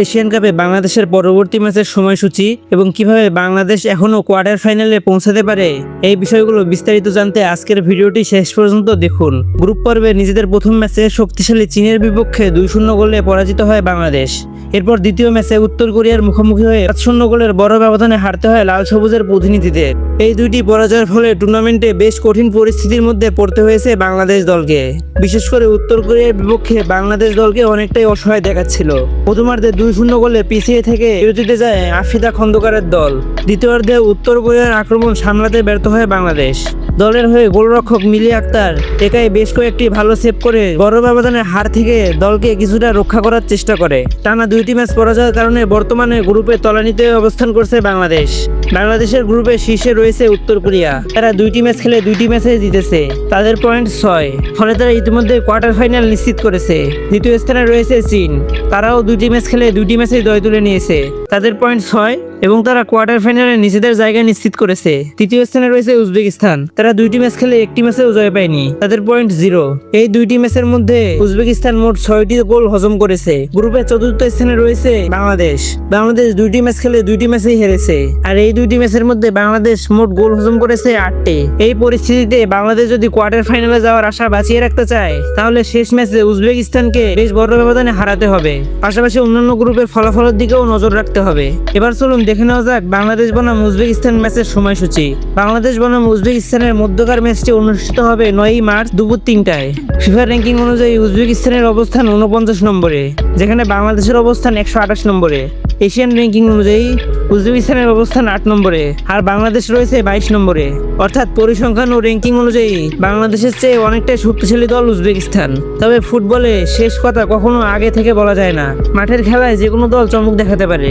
Asian কাপে বাংলাদেশের পরবর্তী ম্যাচের সময়সূচি এবং কিভাবে বাংলাদেশ এখনও কোয়ার্টার ফাইনালে পৌঁছাতে পারে, এই বিষয়গুলো বিস্তারিত জানতে আজকের ভিডিওটি শেষ পর্যন্ত দেখুন। গ্রুপ পর্বে নিজেদের প্রথম ম্যাচে শক্তিশালী চীনের বিপক্ষে 2-0 গোলে পরাজিত হয় বাংলাদেশ। এরপর দ্বিতীয় ম্যাচে উত্তর কোরিয়ার মুখোমুখি হয়ে 5-0 গোলের বড় ব্যবধানে হারতে হয় লাল সবুজের প্রতিনিধিদের। এই দুইটি পরাজয়ের ফলে টুর্নামেন্টে বেশ কঠিন পরিস্থিতির মধ্যে পড়তে হয়েছে বাংলাদেশ দলকে। বিশেষ করে উত্তর কোরিয়ার বিপক্ষে বাংলাদেশ দলকে অনেকটাই অসহায় দেখাচ্ছিল। প্রথমার্ধে 2-0 গোলে পিছিয়ে থেকে বিরতিতে যায় আফ্রিদা খন্দকারের দল। দ্বিতীয়ার্ধে উত্তর কোরিয়ার আক্রমণ সামলাতে ব্যর্থ হয় বাংলাদেশ। দলের হয়ে গোলরক্ষক মিলি আক্তার একাই বেশ কয়েকটি ভালো সেভ করে বড় ব্যবধানের হার থেকে দলকে কিছুটা রক্ষা করার চেষ্টা করে। টানা 2টি ম্যাচ পরাজয়ের কারণে বর্তমানে গ্রুপে তলানিতে অবস্থান করছে বাংলাদেশ। বাংলাদেশের গ্রুপে শীর্ষে রয়েছে উত্তর কোরিয়া। তারা 2টি ম্যাচ খেলে 2টি ম্যাচে জিতেছে। তাদের পয়েন্ট 6, ফলে তারা ইতিমধ্যে কোয়ার্টার ফাইনাল নিশ্চিত করেছে। দ্বিতীয় স্থানে রয়েছে চীন। তারাও 2টি ম্যাচ খেলে 2টি ম্যাচেই জয় তুলে নিয়েছে। তাদের পয়েন্ট 6 এবং তারা কোয়ার্টার ফাইনালে নিজেদের জায়গা নিশ্চিত করেছে। তৃতীয় স্থানে রয়েছে উজবেকিস্তান। তারা 2টি ম্যাচ খেলে 1টি ম্যাচেও জয় পায়নি। তাদের পয়েন্ট 0। এই 2টি ম্যাচের মধ্যে উজবেকিস্তান মোট 6টি গোল হজম করেছে। গ্রুপের চতুর্থ স্থানে রয়েছে বাংলাদেশ। বাংলাদেশ 2টি ম্যাচ খেলে 2টি ম্যাচেই হেরেছে। আর এই 2টি ম্যাচের মধ্যে বাংলাদেশ মোট গোল হজম করেছে 8টি। এই পরিস্থিতিতে বাংলাদেশ যদি কোয়ার্টার ফাইনালে যাওয়ার আশা বাঁচিয়ে রাখতে চায়, তাহলে শেষ ম্যাচে উজবেকিস্তানকে বেশ বড় ব্যবধানে হারাতে হবে। পাশাপাশি অন্যান্য গ্রুপের ফলাফলের দিকেও নজর রাখতে হবে। এবার চলুন দেখে নেওয়া যাক বাংলাদেশ বনাম উজবেকিস্তান ম্যাচের সময়সূচি। বাংলাদেশ বনাম উজবেকিস্তানের মধ্যকার ম্যাচটি অনুষ্ঠিত হবে 9 মার্চ দুপুর 3টায়। ফিফা র্যাঙ্কিং অনুযায়ী উজবেকিস্তানের অবস্থান 49 নম্বরে, যেখানে বাংলাদেশের অবস্থান 128 নম্বরে। এশিয়ান র্যাঙ্কিং অনুযায়ী উজবেকিস্তানের অবস্থান 8 নম্বরে আর বাংলাদেশ রয়েছে 22 নম্বরে। অর্থাৎ পরিসংখ্যান ও র্যাঙ্কিং অনুযায়ী বাংলাদেশের চেয়ে অনেকটাই শক্তিশালী দল উজবেকিস্তান। তবে ফুটবলে শেষ কথা কখনো আগে থেকে বলা যায় না। মাঠের খেলায় যে কোনো দল চমক দেখাতে পারে।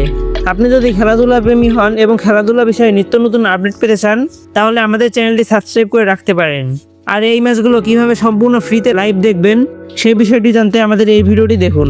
আপনি যদি খেলাধুলা প্রেমী হন এবং খেলাধুলা বিষয়ে নিত্য নতুন আপডেট পেতে চান, তাহলে আমাদের চ্যানেলটি সাবস্ক্রাইব করে রাখতে পারেন। আর এই ম্যাচগুলো কিভাবে সম্পূর্ণ ফ্রিতে লাইভ দেখবেন, সেই বিষয়টি জানতে আমাদের এই ভিডিওটি দেখুন।